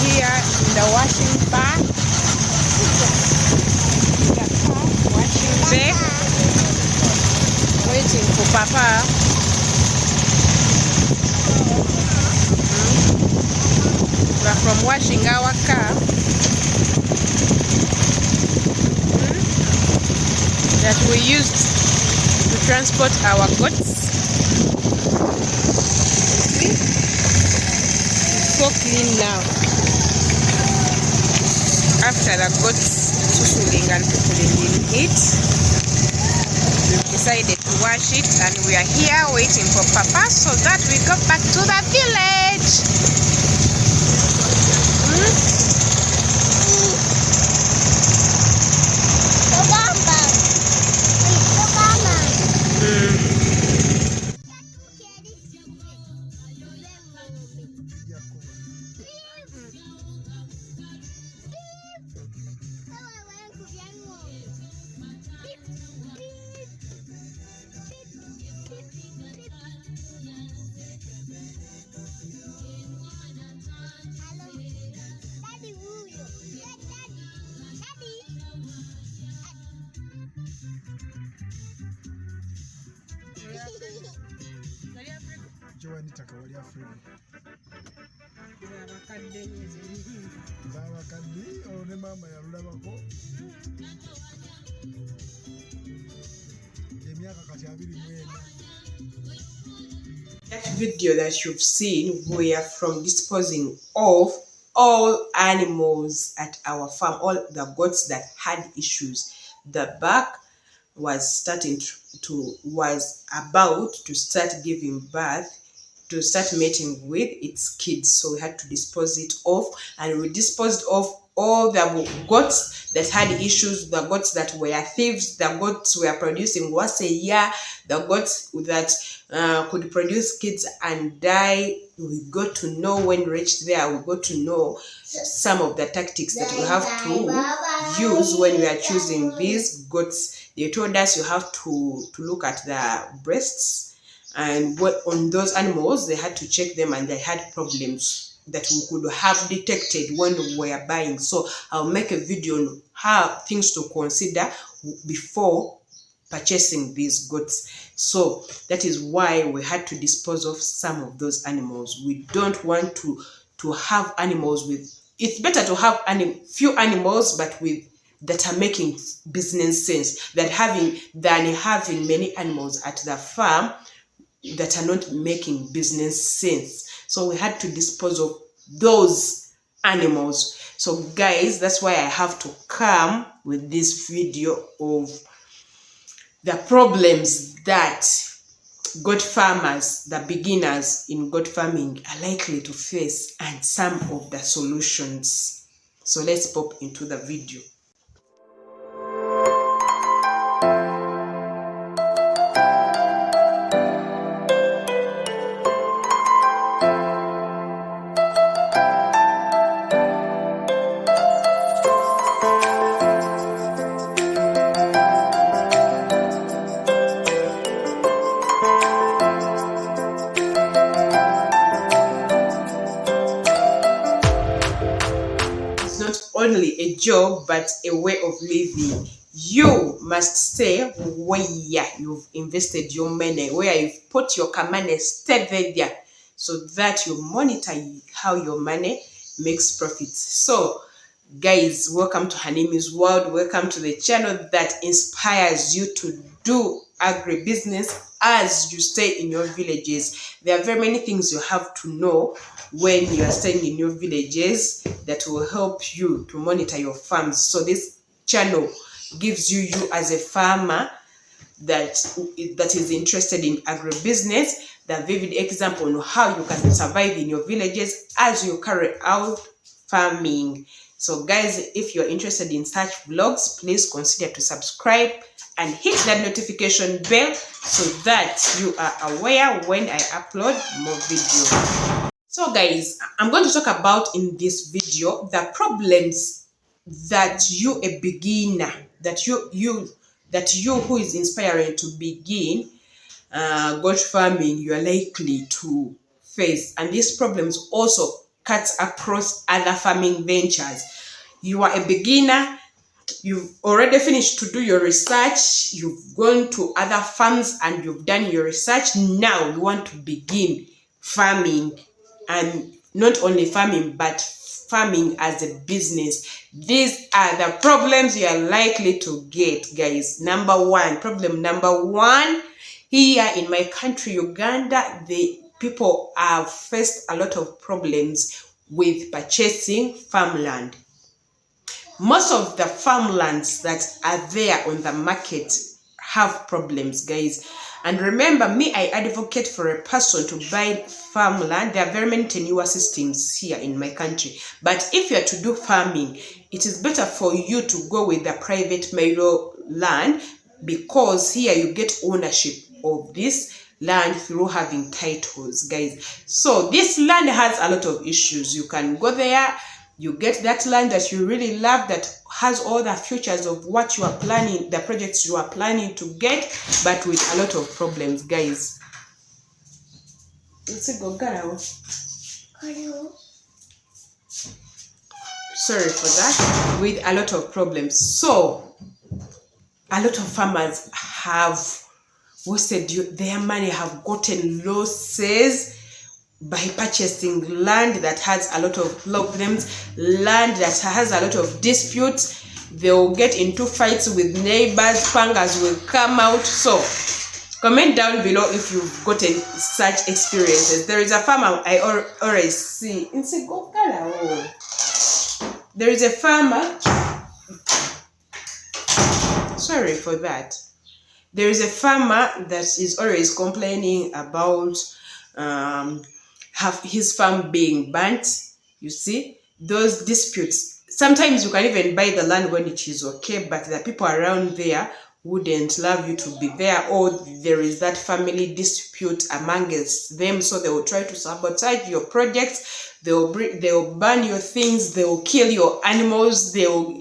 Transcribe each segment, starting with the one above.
here in the washing bar. Washing bay. Waiting for Papa. We are from washing our car that we used to transport our goats. See? It's so clean now. After the goats susuling and putting in it, we've decided to wash it, and we are here waiting for Papa so that we go back to the village. That video that you've seen, we are from disposing of all animals at our farm, all the goats that had issues. The back was was about to start giving birth, to start mating with its kids, so we had to dispose it off, and we disposed of all the goats that had issues, the goats that were thieves, the goats were producing once a year, the goats that could produce kids and die. We got to know when we reached there, we got to know some of the tactics that we have to use when we are choosing these goats. They told us you have to look at the breasts, and what on those animals they had to check them, and they had problems that we could have detected when we were buying. So I'll make a video on how things to consider before purchasing these goats. So that is why we had to dispose of some of those animals. We don't want to have animals with, it's better to have few animals but with that are making business sense than having many animals at the farm that are not making business sense. So we had to dispose of those animals. So guys, that's why I have to come with this video of the problems that goat farmers, the beginners in goat farming, are likely to face, and some of the solutions. So let's pop into the video. Only a job but a way of living. You must stay where you've invested your money, where you've put your money. Stay there so that you monitor how your money makes profits. So guys, welcome to Hanimi's World. Welcome to the channel that inspires you to do agribusiness as you stay in your villages. There are very many things you have to know when you are staying in your villages that will help you to monitor your farms. So this channel gives you as a farmer that is interested in agribusiness the vivid example on how you can survive in your villages as you carry out farming. So guys, if you're interested in such vlogs, please consider to subscribe and hit that notification bell so that you are aware when I upload more videos. So guys, I'm going to talk about in this video the problems that you, a beginner, that you who is inspiring to begin goat farming, you are likely to face. And these problems also cuts across other farming ventures. You are a beginner, you've already finished to do your research, you've gone to other farms and you've done your research. Now you want to begin farming, and not only farming but farming as a business. These are the problems you are likely to get, guys. Problem number one, here in my country, Uganda, the people have faced a lot of problems with purchasing farmland. Most of the farmlands that are there on the market have problems, guys. And remember, me, I advocate for a person to buy farmland. There are very many tenure systems here in my country. But if you are to do farming, it is better for you to go with the private marital land, because here you get ownership of this land through having titles, guys. So this land has a lot of issues. You can go there, you get that land that you really love, that has all the futures of what you are planning, the projects you are planning to get, but with a lot of problems, guys. Sorry for that. With a lot of problems. So a lot of farmers have wasted their money, have gotten losses by purchasing land that has a lot of problems, land that has a lot of disputes. They will get into fights with neighbors, pangas will come out. So comment down below if you've gotten such experiences. There is a farmer I always see. There is a farmer, sorry for that. There is a farmer that is always complaining about have his farm being burnt. You see, those disputes. Sometimes you can even buy the land when it is okay, but the people around there wouldn't love you to be there, or there is that family dispute amongst them, so they will try to sabotage your projects. They will burn your things, they will kill your animals, they'll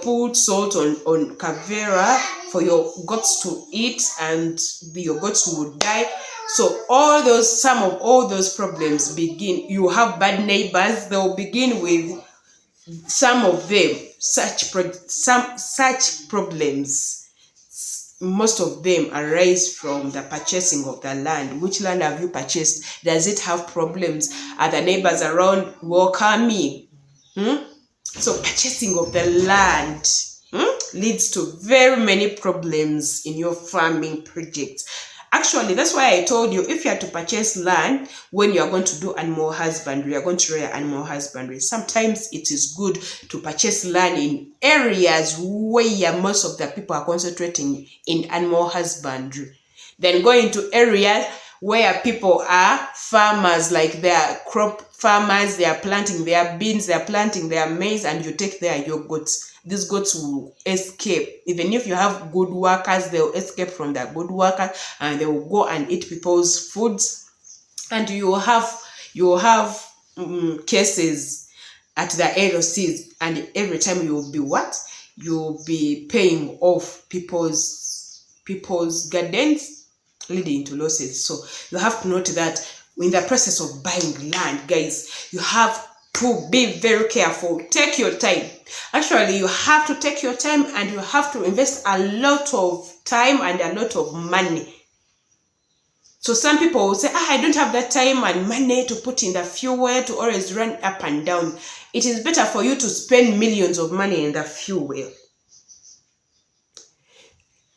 put salt on kavera for your goats to eat, and your goats will die. So some of all those problems begin. You have bad neighbors, they'll begin with some of them, such problems. Most of them arise from the purchasing of the land. Which land have you purchased? Does it have problems? Are the neighbors around welcoming? So purchasing of the land leads to very many problems in your farming projects. Actually, that's why I told you, if you are to purchase land when you are going to do animal husbandry, you are going to rear animal husbandry, sometimes it is good to purchase land in areas where most of the people are concentrating in animal husbandry. Then go into areas where people are farmers, like they are crop farmers, they are planting their beans, they are planting their maize, and you take there your goats. These goats will escape. Even if you have good workers, they will escape from the good workers and they will go and eat people's foods. And you will have cases at the LOCs, and every time you will be what? You will be paying off people's gardens, leading to losses. So you have to note that in the process of buying land, guys, you have to be very careful. Take your time. Actually, you have to take your time, and you have to invest a lot of time and a lot of money. So some people will say, I don't have that time and money to put in the fuel, to always run up and down. It is better for you to spend millions of money in the fuel.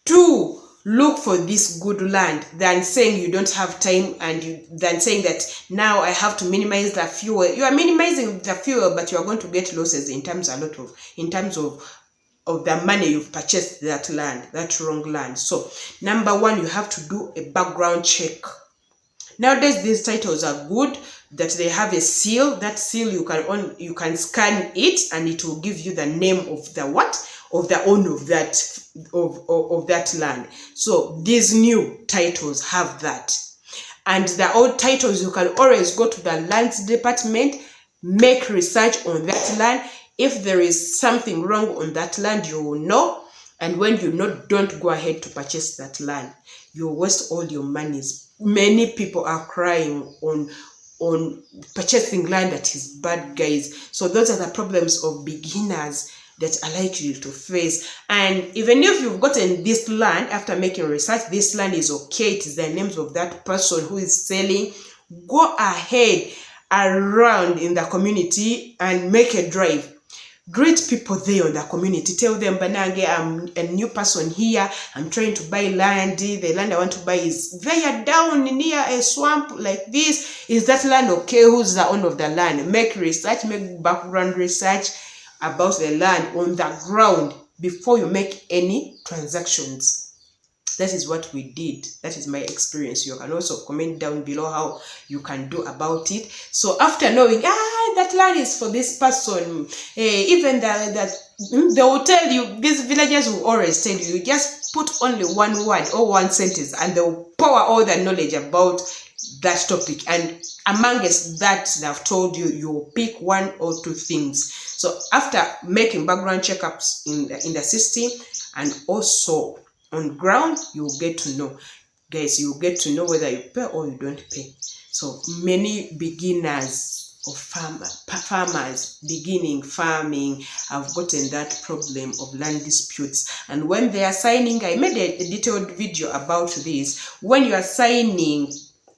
2, look for this good land than saying you don't have time, and than saying that now I have to minimize the fuel. You are minimizing the fuel, but you are going to get losses in terms of the money you've purchased that land, that wrong land. So number 1, you have to do a background check. Nowadays, these titles are good, that they have a seal. That seal you can scan it, and it will give you the name of the owner of that land. So these new titles have that. And the old titles, you can always go to the lands department, make research on that land. If there is something wrong on that land, you will know. And when you know, don't go ahead to purchase that land. You waste all your monies. Many people are crying on on purchasing land that is bad, guys. So those are the problems of beginners that are likely to face. And even if you've gotten this land after making research, this land is okay, it is the names of that person who is selling, go ahead around in the community and make a drive. Greet people there in the community. Tell them, Banange, I'm a new person here. I'm trying to buy land. The land I want to buy is there down near a swamp like this. Is that land okay? Who's the owner of the land? Make research, make background research about the land on the ground before you make any transactions. That is what we did. That is my experience. You can also comment down below how you can do about it. So after knowing, that land is for this person, even that they will tell you, these villagers will always tell you, just put only one word or one sentence and they will pour all the knowledge about that topic. And amongst that they've told you, you pick one or two things. So after making background checkups in the system and also on ground, you'll get to know, guys, you'll get to know whether you pay or you don't pay. So many beginners or farmers beginning farming have gotten that problem of land disputes. And when they are signing, I made a detailed video about this. When you are signing,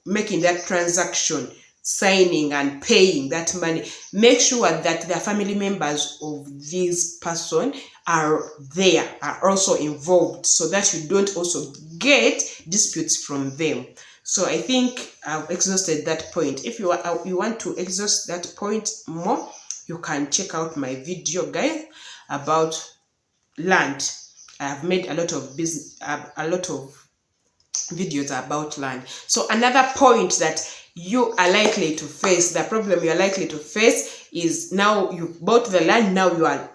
making that transaction, signing and paying that money, make sure that the family members of this person are there, are also involved, so that you don't also get disputes from them. So I think I've exhausted that point. If you want to exhaust that point more, you can check out my video, guys, about land. I have made a lot of videos about land. So another point that you are likely to face, the problem you are likely to face, is now you bought the land, now you are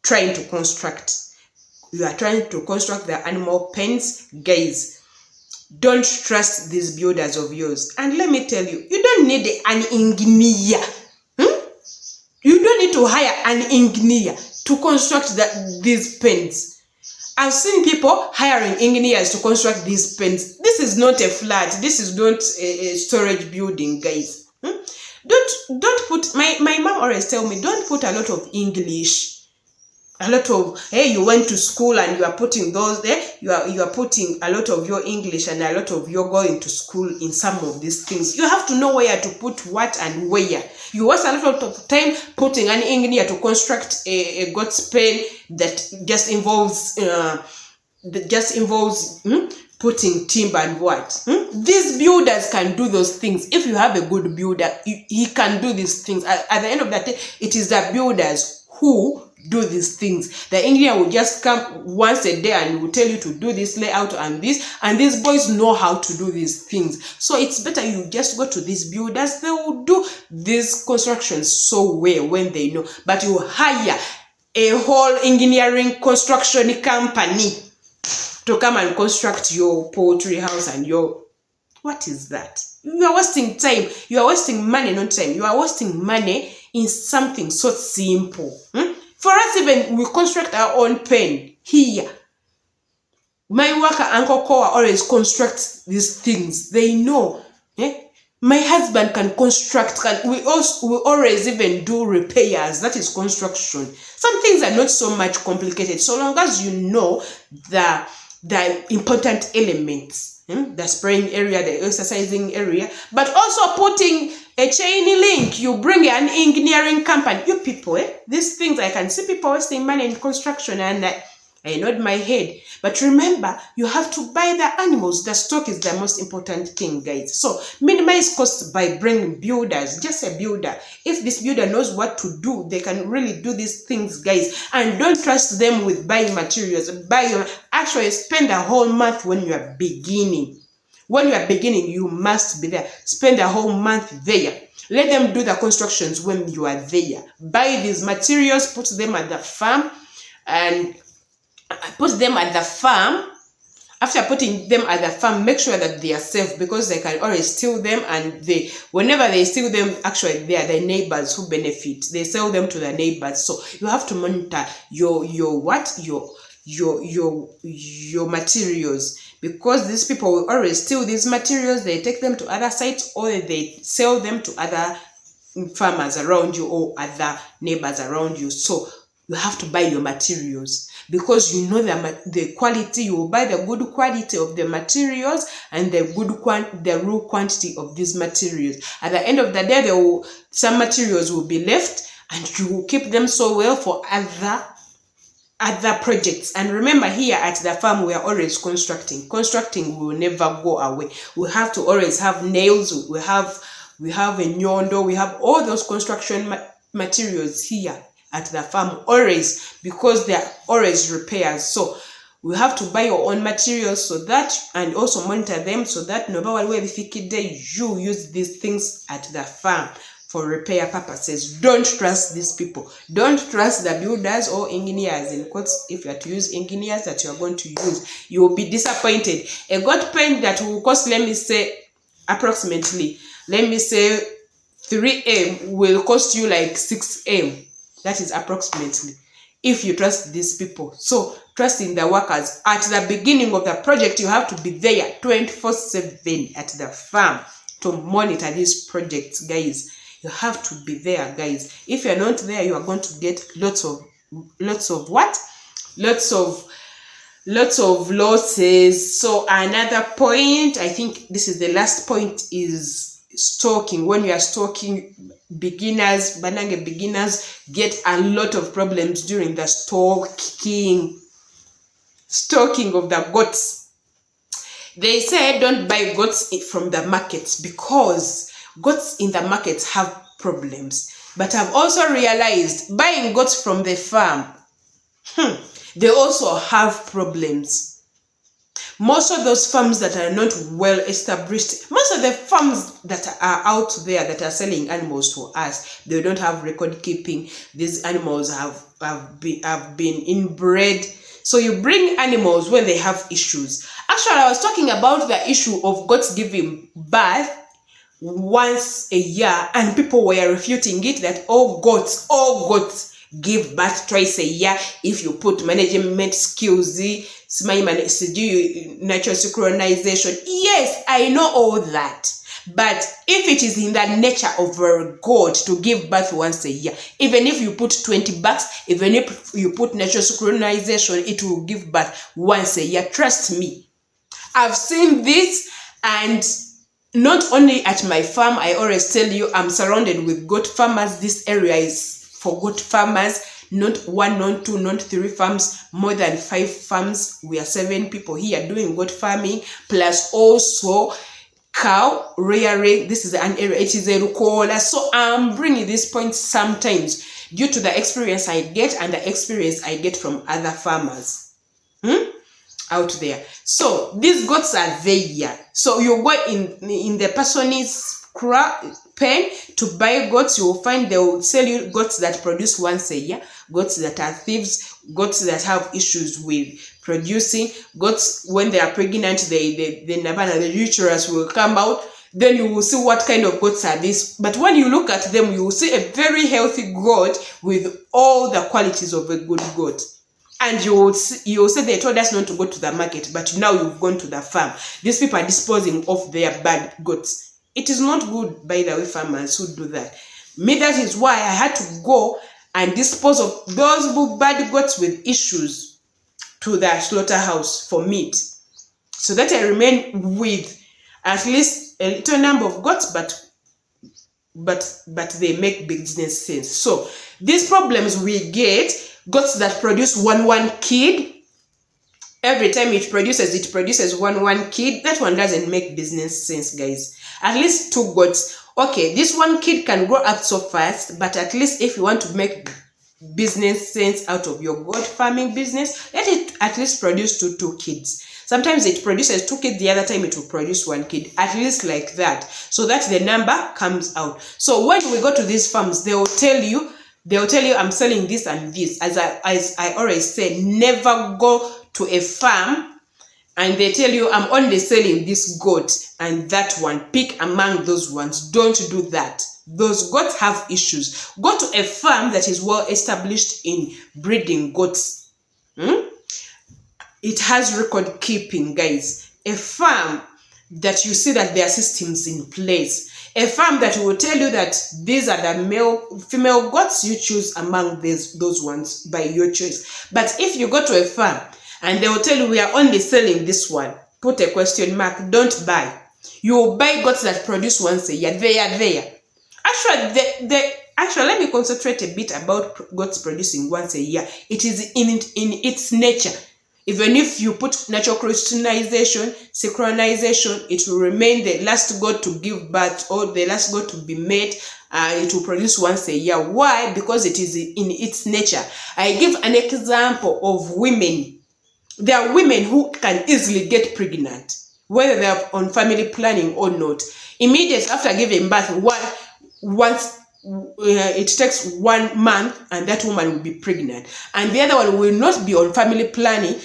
trying to construct. You are trying to construct the animal pens. Guys, don't trust these builders of yours. And let me tell you, you don't need an engineer. You don't need to hire an engineer to construct these pens. I've seen people hiring engineers to construct these pens. This is not a flat. This is not a storage building, guys. Don't put, my mom always tell me, don't put a lot of English. A lot of, hey, you went to school and you are putting those there. You are putting a lot of your English and a lot of your going to school in some of these things. You have to know where to put what and where. You waste a lot of time putting an engineer to construct a God's pen that just involves putting timber and what. These builders can do those things. If you have a good builder, he can do these things. At the end of the day, it is the builders who do these things. The engineer will just come once a day and will tell you to do this layout and this, and these boys know how to do these things. So it's better you just go to these builders. They will do these constructions so well when they know. But you hire a whole engineering construction company to come and construct your poultry house and your, what is that? You are wasting time. You are wasting money, not time. You are wasting money in something so simple. For us, even we construct our own pen here. My worker, Uncle Koa, always constructs these things. They know. My husband can construct. We always even do repairs. That is construction. Some things are not so much complicated, so long as you know the important elements. The spraying area, the exercising area, but also putting a chain link. You bring an engineering company. You people, these things, I can see people wasting money in construction, and I nod my head. But remember, you have to buy the animals. The stock is the most important thing, guys. So minimize costs by bringing builders. Just a builder. If this builder knows what to do, they can really do these things, guys. And don't trust them with buying materials. Actually, spend a whole month when you are beginning. When you are beginning, you must be there. Spend a whole month there. Let them do the constructions when you are there. Buy these materials, put them at the farm, and put them at the farm. After putting them at the farm, make sure that they are safe, because they can always steal them, and whenever they steal them, actually they are the neighbors who benefit. They sell them to the neighbors. So you have to monitor your your materials, because these people will always steal these materials. They take them to other sites, or they sell them to other farmers around you or other neighbors around you. So you have to buy your materials, because you know the quality. You will buy the good quality of the materials and the real quantity of these materials. At the end of the day, some materials will be left, and you will keep them so well for other projects. And remember, here at the farm, we are always constructing will never go away. We have to always have nails, we have a nyondo, we have all those construction materials here at the farm always, because they are always repairs. So we have to buy your own materials, so that, and also monitor them, so that no matter where you use these things at the farm for repair purposes. Don't trust these people. Don't trust the builders or engineers, in quotes, if you are to use engineers that you are going to use. You will be disappointed. A goat pen that will cost, let me say, approximately, 3M will cost you like 6M. That is approximately, if you trust these people. So trust in the workers. At the beginning of the project, you have to be there 24/7 at the farm to monitor these projects, guys. You have to be there, guys. If you're not there, you are going to get lots of what? Lots of losses. So another point, I think this is the last point, is stocking. When you are stocking, beginners get a lot of problems during the stocking of the goats. They say don't buy goats from the markets, because goats in the markets have problems. But I've also realized buying goats from the farm, they also have problems. Most of those farms that are not well established, most of the farms that are out there that are selling animals to us, they don't have record keeping. These animals have been inbred. So you bring animals when they have issues. Actually, I was talking about the issue of goats giving birth once a year, and people were refuting it, that all goats give birth twice a year if you put management skills, natural synchronization. Yes, I know all that. But if it is in the nature of a god to give birth once a year, even if you put 20 bucks, even if you put natural synchronization, it will give birth once a year. Trust me. I've seen this, and not only at my farm. I always tell you, I'm surrounded with goat farmers. This area is for goat farmers. Not 1, not 2, not 3 farms, more than 5 farms. We are 7 people here doing goat farming, plus also cow rearing. This is an area, it is a rucola. So I'm bringing this point sometimes due to the experience I get and the experience I get from other farmers out there. So these goats are there. So you go in the person's pen to buy goats. You will find they will sell you goats that produce once a year, goats that are thieves, goats that have issues with producing, goats when they are pregnant, the uterus will come out. Then you will see what kind of goats are these. But when you look at them, you will see a very healthy goat with all the qualities of a good goat. And you will say they told us not to go to the market, but now you've gone to the farm. These people are disposing of their bad goats. It is not good, by the way, farmers who do that. Me, that is why I had to go and dispose of those bad goats with issues to the slaughterhouse for meat, so that I remain with at least a little number of goats, but they make business sense. So these problems we get, goats that produce one kid. Every time it produces one kid. That one doesn't make business sense, guys. At least 2 goats. Okay, this one kid can grow up so fast, but at least if you want to make business sense out of your goat farming business, let it at least produce two kids. Sometimes it produces 2 kids, the other time it will produce 1 kid, at least like that, so that the number comes out. So when we go to these farms, they will tell you I'm selling this and this. As I always say, never go to a farm and they tell you I'm only selling this goat and that one. Pick among those ones. Don't do that. Those goats have issues. Go to a farm that is well established in breeding goats. it has record keeping, guys. A farm that you see that there are systems in place. A farm that will tell you that these are the female goats, you choose among those ones by your choice. But if you go to a farm and they will tell you we are only selling this one, put a question mark, don't buy. You will buy goats that produce once a year. They are there. Actually, let me concentrate a bit about goats producing once a year. It is in its nature. Even if you put natural Christianization, synchronization, it will remain the last god to give birth or the last god to be made. It will produce once a year. Why? Because it is in its nature. I give an example of women. There are women who can easily get pregnant, whether they are on family planning or not. Immediately after giving birth, once it takes 1 month and that woman will be pregnant, and the other one will not be on family planning,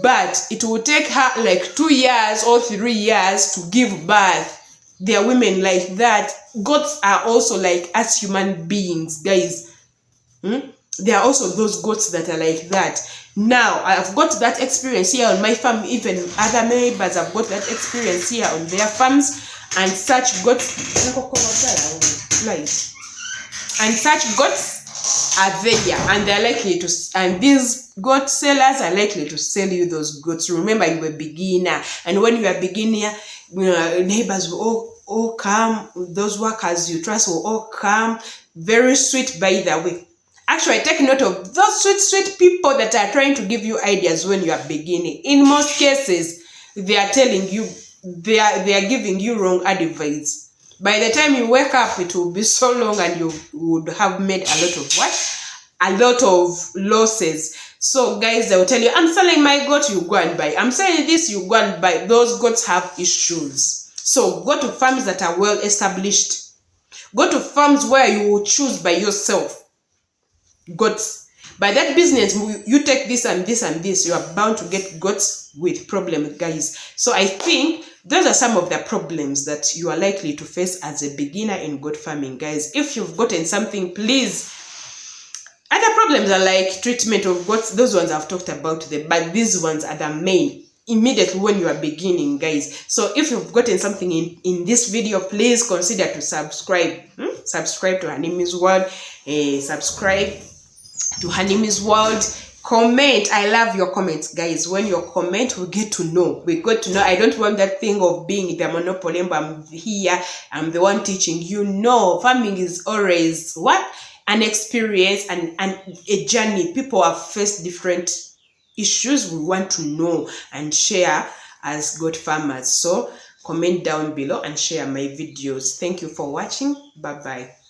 but it will take her like 2 years or 3 years to give birth. There are women like that. Goats are also like us human beings, guys. There are also those goats that are like that. Now, I've got that experience here on my farm. Even other neighbors have got that experience here on their farms, and such goats are there, and they're likely to, and these goat sellers are likely to sell you those goats. Remember, you were a beginner, and when you are a beginner, neighbors will all come, those workers you trust will all come. Very sweet, by the way. Actually, take note of those sweet people that are trying to give you ideas when you are beginning. In most cases, they are telling you, they are giving you wrong advice. By the time you wake up, it will be so long and you would have made a lot of what? A lot of losses. So guys, they will tell you, I'm selling my goat, you go and buy. I'm selling this, you go and buy. Those goats have issues. So go to farms that are well established. Go to farms where you will choose by yourself goats. By that business, you take this and this and this, you are bound to get goats with problems, guys. So I think those are some of the problems that you are likely to face as a beginner in goat farming, guys. If you've gotten something, please. Other problems are like treatment of goats. Those ones I've talked about them, but these ones are the main immediately when you are beginning, guys. So if you've gotten something in this video, please consider to subscribe. Subscribe to Hanimi's World. Subscribe to Hanimi's World. Comment. I love your comments, guys. When you comment, we get to know. We got to know. I don't want that thing of being the monopoly. I'm here. I'm the one teaching you. No, farming is always what? An experience and a journey. People have faced different issues. We want to know and share as goat farmers. So comment down below and share my videos. Thank you for watching. Bye bye.